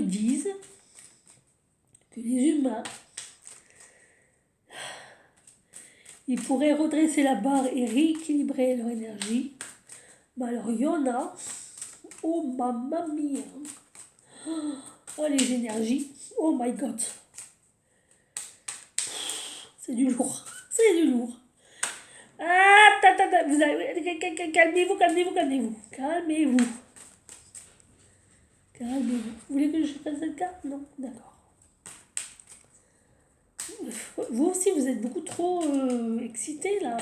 disent que les humains, ils pourraient redresser la barre et rééquilibrer leur énergie. Mais alors, il y en a, oh mamma mia, oh les énergies, oh my god, c'est du lourd, c'est du lourd. Ah, vous avez, calmez-vous, calmez-vous, calmez-vous, calmez-vous. Calmez-vous. Vous voulez que je fasse cette carte? Non, d'accord. Vous aussi, vous êtes beaucoup trop excité là.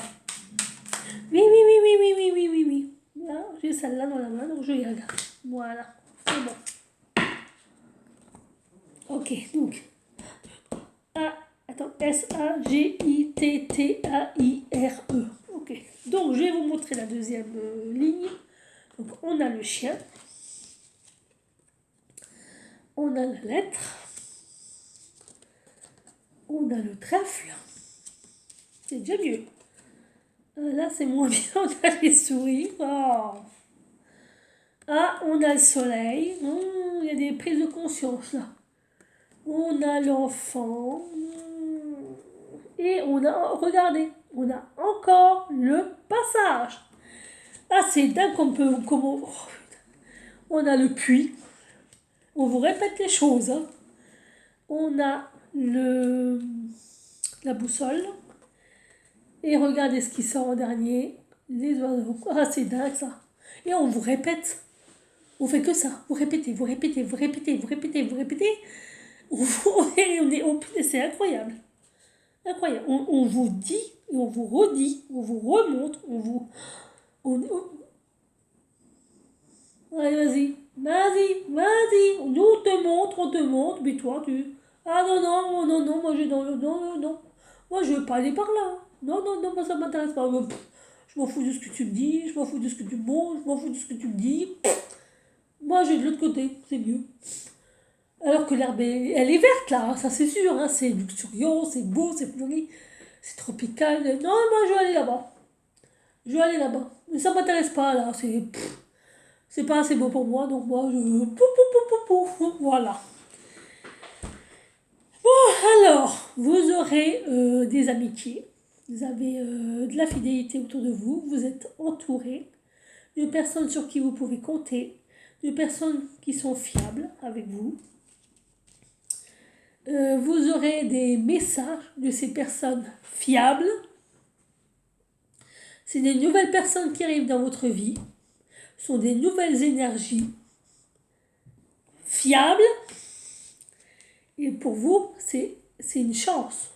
Oui, oui, oui, oui, oui, oui, oui, oui, oui. Là, j'ai celle-là dans la main, donc je y regarde. Voilà, c'est bon. Ok, donc. Attends, S-A-G-I-T-T-A-I-R-E. Ok, donc je vais vous montrer la deuxième ligne. Donc on a le chien. On a la lettre. On a le trèfle. C'est déjà mieux. Là, c'est moins bien. On a les souris. Oh. Ah, on a le soleil. Il y a des prises de conscience là. On a l'enfant. Et on a, regardez, on a encore le passage. Ah, c'est dingue qu'on peut, comment, oh, on a le puits. On vous répète les choses. Hein. On a la boussole. Et regardez ce qui sort en dernier. Les oiseaux. Ah, c'est dingue ça. Et on vous répète. On fait que ça. Vous répétez, vous répétez, vous répétez, vous répétez, vous répétez. C'est incroyable. Incroyable. On vous dit, et on vous redit, on vous remonte, on vous... Allez, vas-y. Vas-y, vas-y. Nous, on te montre, mais toi, tu... Ah non, non, non, non, moi, j'ai... Non, non, non, non. Moi, je veux pas aller par là. Non, non, non, moi, ça m'intéresse pas. Je m'en fous de ce que tu me dis, je m'en fous de ce que tu me montres, je m'en fous de ce que tu me dis. Moi, j'ai de l'autre côté, c'est mieux. Alors que l'herbe, elle est verte, là, ça c'est sûr. Hein, c'est luxuriant, c'est beau, c'est fleuri, c'est tropical. Non, moi, je vais aller là-bas. Je vais aller là-bas. Mais ça m'intéresse pas, là. C'est pas assez beau pour moi, donc moi, je... Voilà. Bon, alors, vous aurez des amitiés. Vous avez de la fidélité autour de vous. Vous êtes entouré de personnes sur qui vous pouvez compter, de personnes qui sont fiables avec vous. Vous aurez des messages de ces personnes fiables. C'est des nouvelles personnes qui arrivent dans votre vie. Ce sont des nouvelles énergies fiables. Et pour vous, c'est une chance.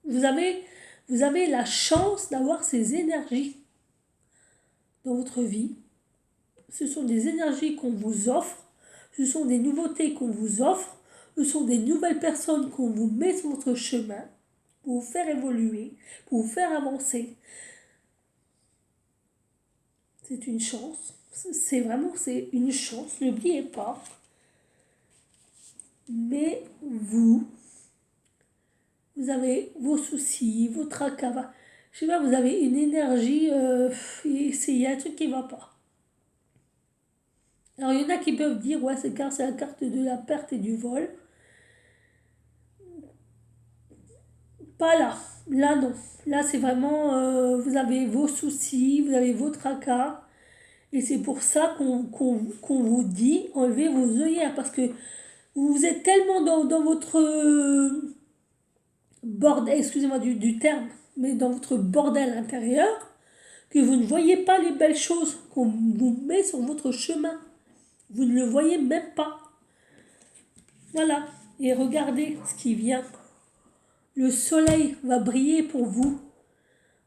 Vous avez la chance d'avoir ces énergies dans votre vie. Ce sont des énergies qu'on vous offre. Ce sont des nouveautés qu'on vous offre. Ce sont des nouvelles personnes qu'on vous met sur votre chemin pour vous faire évoluer, pour vous faire avancer. C'est une chance. C'est une chance. N'oubliez pas. Mais vous avez vos soucis, vos tracas. Je sais pas, vous avez une énergie. Il y a un truc qui ne va pas. Alors, il y en a qui peuvent dire, ouais, c'est la carte de la perte et du vol. Pas là. Là, non. Là, c'est vraiment, vous avez vos soucis, vous avez vos tracas. Et c'est pour ça qu'on vous dit, enlevez vos œillères. Parce que vous êtes tellement dans votre bordel, excusez-moi du terme, mais dans votre bordel intérieur, que vous ne voyez pas les belles choses qu'on vous met sur votre chemin. Vous ne le voyez même pas. Voilà. Et regardez ce qui vient. Le soleil va briller pour vous.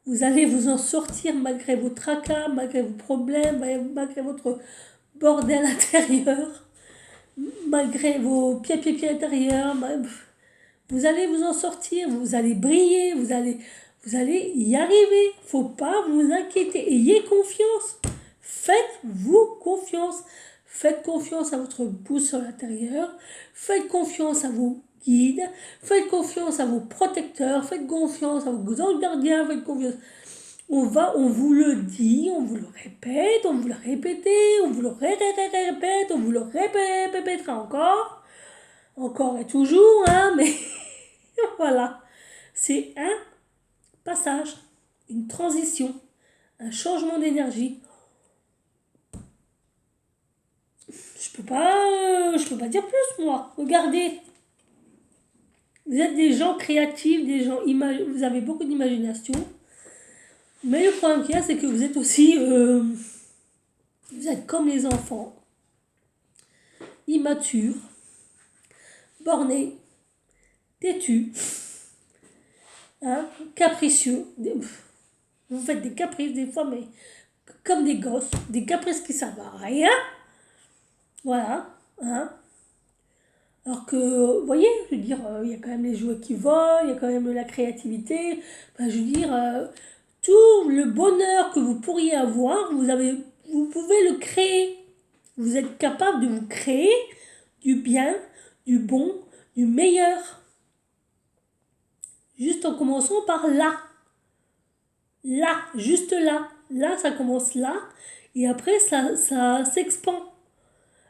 Vous allez vous en sortir malgré vos tracas, malgré vos problèmes, malgré votre bordel intérieur, malgré vos pieds intérieurs. Vous allez vous en sortir, vous allez briller, vous allez y arriver. Faut pas vous inquiéter. Ayez confiance. Faites-vous confiance. Faites confiance à votre boussole intérieure. Faites confiance à vos guides. Faites confiance à vos protecteurs. Faites confiance à vos anges gardiens. Faites confiance. On vous le dit, on vous le répète, on vous le répète, on vous le répète, on vous le répétera encore. encore et toujours, hein, mais voilà. C'est un passage, une transition, un changement d'énergie. Je peux pas dire plus, moi. Regardez, vous êtes des gens créatifs, vous avez beaucoup d'imagination. Mais le problème qu'il y a, c'est que vous êtes aussi, vous êtes comme les enfants, immatures, bornés, têtus, hein, capricieux. Vous faites des caprices des fois, mais comme des gosses, des caprices qui servent à rien. Voilà, hein. Alors que, vous voyez, je veux dire, il y a quand même les jouets qui volent, il y a quand même la créativité. Enfin, je veux dire, tout le bonheur que vous pourriez avoir, vous pouvez le créer. Vous êtes capable de vous créer du bien, du bon, du meilleur. Juste en commençant par là. Là, juste là. Là, ça commence là. Et après, ça s'expand.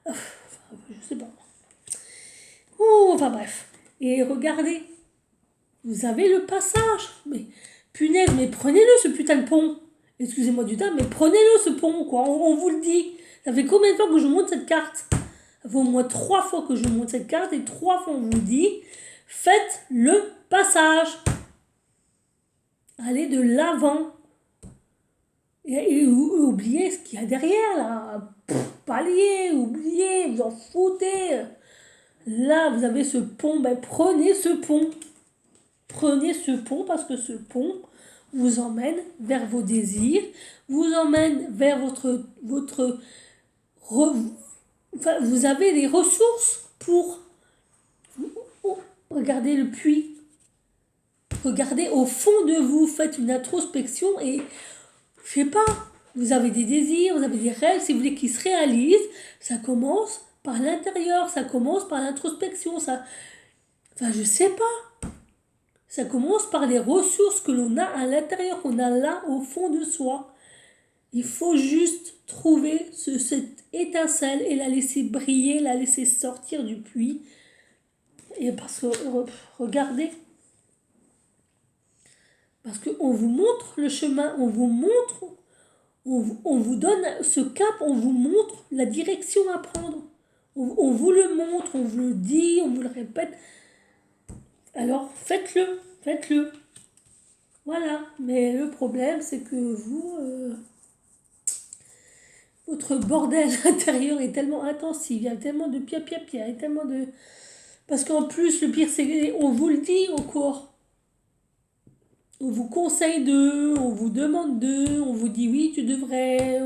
Je sais pas. Ouh, enfin bref. Et regardez, vous avez le passage. Mais punaise, mais prenez-le ce putain de pont. Excusez-moi du terme, mais prenez-le ce pont, quoi. On vous le dit. Ça fait combien de fois que je monte cette carte? Ça fait au moins 3 fois que je monte cette carte et 3 fois on vous dit faites le passage. Allez de l'avant. Et oubliez ce qu'il y a derrière là. Palier, oubliez, vous en foutez. Là, vous avez ce pont, ben prenez ce pont. Prenez ce pont parce que ce pont vous emmène vers vos désirs, vous emmène vers enfin, vous avez les ressources pour regarder le puits. Regardez au fond de vous, faites une introspection et je sais pas, vous avez des désirs, vous avez des rêves, si vous voulez qu'ils se réalisent, ça commence par l'intérieur, ça commence par l'introspection, enfin je sais pas. Ça commence par les ressources que l'on a à l'intérieur, qu'on a là au fond de soi. Il faut juste trouver cette étincelle et la laisser briller, la laisser sortir du puits. Et parce que, regardez, parce qu'on vous montre le chemin, on vous donne ce cap, on vous montre la direction à prendre. On vous le montre, on vous le dit, on vous le répète. Alors faites-le, faites-le. Voilà, mais le problème c'est que vous, votre bordel intérieur est tellement intensif, il y a tellement de pia, et tellement de... Parce qu'en plus, le pire c'est on vous le dit encore. On vous conseille d'eux, on vous demande d'eux, on vous dit oui, tu devrais...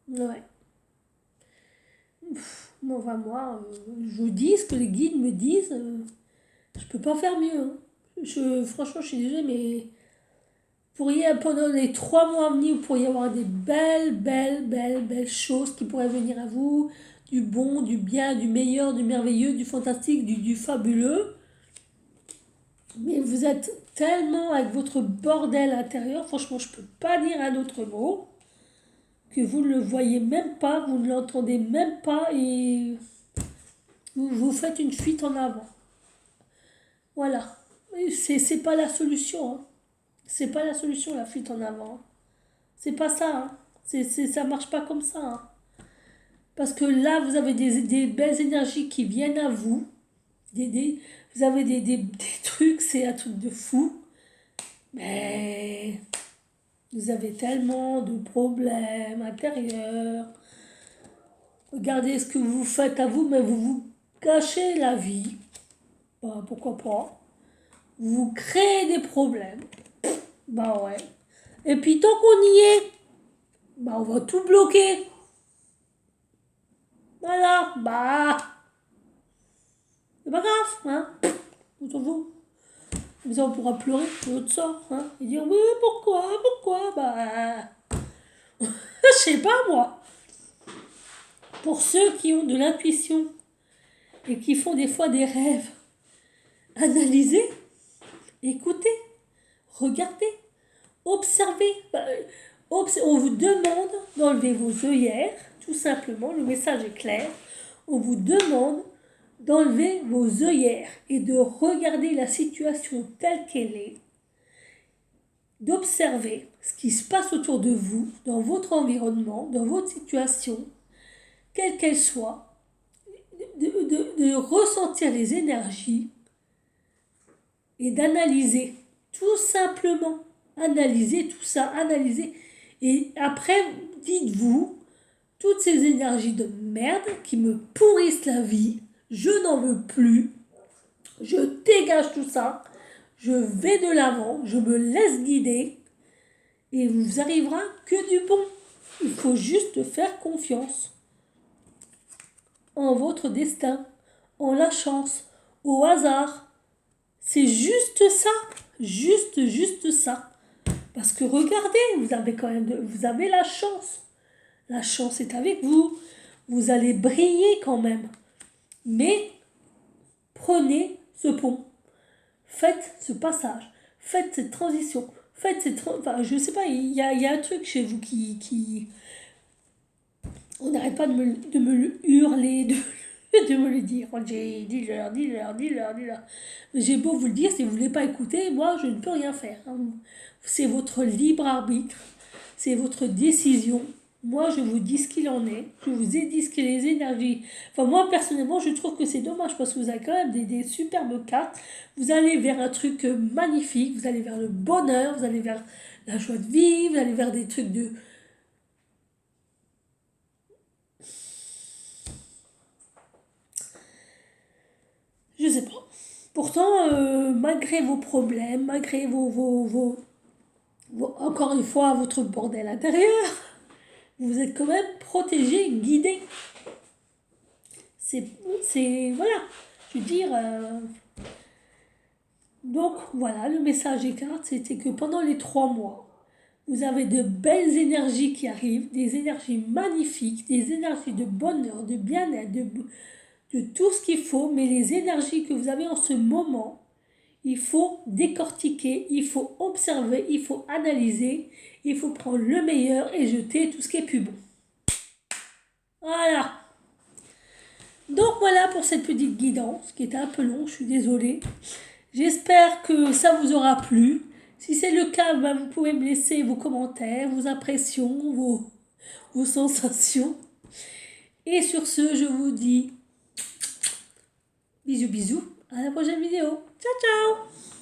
Ouais. Enfin, moi, je dis ce que les guides me disent, je peux pas faire mieux. Hein. Franchement, je suis désolée, mais pendant les 3 mois à venir, vous pourriez avoir des belles choses qui pourraient venir à vous. Du bon, du bien, du meilleur, du merveilleux, du fantastique, du fabuleux. Mais vous êtes tellement avec votre bordel intérieur, franchement, je peux pas dire un autre mot, que vous ne le voyez même pas, vous ne l'entendez même pas et vous faites une fuite en avant. Voilà. C'est pas la solution. Hein. C'est pas la solution, la fuite en avant. C'est pas ça. Hein. Ça marche pas comme ça. Hein. Parce que là, vous avez des belles énergies qui viennent à vous. Vous avez des trucs, c'est un truc de fou. Mais vous avez tellement de problèmes intérieurs. Regardez ce que vous faites à vous, mais vous vous cachez la vie. Bah, pourquoi pas. Vous créez des problèmes. Bah ouais. Et puis tant qu'on y est, bah on va tout bloquer. Voilà, bah c'est pas grave, hein. On s'en fout. Comme ça on pourra pleurer de l'autre sort, hein. Et dire oui, pourquoi, bah je sais pas moi. Pour ceux qui ont de l'intuition et qui font des fois des rêves, analysez, écoutez, regardez, observez. On vous demande d'enlever vos œillères, tout simplement, le message est clair. On vous demande d'enlever vos œillères et de regarder la situation telle qu'elle est, d'observer ce qui se passe autour de vous, dans votre environnement, dans votre situation, quelle qu'elle soit, de ressentir les énergies et d'analyser, tout simplement, analyser tout ça, analyser. Et après, dites-vous, toutes ces énergies de merde qui me pourrissent la vie, je n'en veux plus, je dégage tout ça, je vais de l'avant, je me laisse guider, et il vous arrivera que du bon. Il faut juste faire confiance en votre destin, en la chance, au hasard. C'est juste ça, juste ça. Parce que regardez, vous avez quand même, vous avez la chance. La chance est avec vous. Vous allez briller quand même. Mais prenez ce pont. Faites ce passage. Faites cette transition. Faites cette... Enfin, je sais pas, il y a un truc chez vous qui... On n'arrête pas de me le hurler, de me le dire. Dis-leur. J'ai beau vous le dire, si vous ne voulez pas écouter, moi, je ne peux rien faire. C'est votre libre arbitre. C'est votre décision. Moi, je vous dis ce qu'il en est. Je vous ai dit ce que les énergies... Enfin, moi, personnellement, je trouve que c'est dommage parce que vous avez quand même des superbes cartes. Vous allez vers un truc magnifique. Vous allez vers le bonheur. Vous allez vers la joie de vivre. Vous allez vers des trucs de... Je sais pas. Pourtant, malgré vos problèmes, malgré encore une fois, votre bordel intérieur, vous êtes quand même protégé, guidé. Voilà. Je veux dire... donc, voilà, le message des cartes, c'était que pendant les 3 mois, vous avez de belles énergies qui arrivent, des énergies magnifiques, des énergies de bonheur, de bien-être, de tout ce qu'il faut, mais les énergies que vous avez en ce moment, il faut décortiquer, il faut observer, il faut analyser, il faut prendre le meilleur et jeter tout ce qui est plus bon. Voilà. Donc voilà pour cette petite guidance qui était un peu long, je suis désolée. J'espère que ça vous aura plu. Si c'est le cas, ben, vous pouvez me laisser vos commentaires, vos impressions, vos sensations. Et sur ce, je vous dis bisous, à la prochaine vidéo. Ciao, ciao!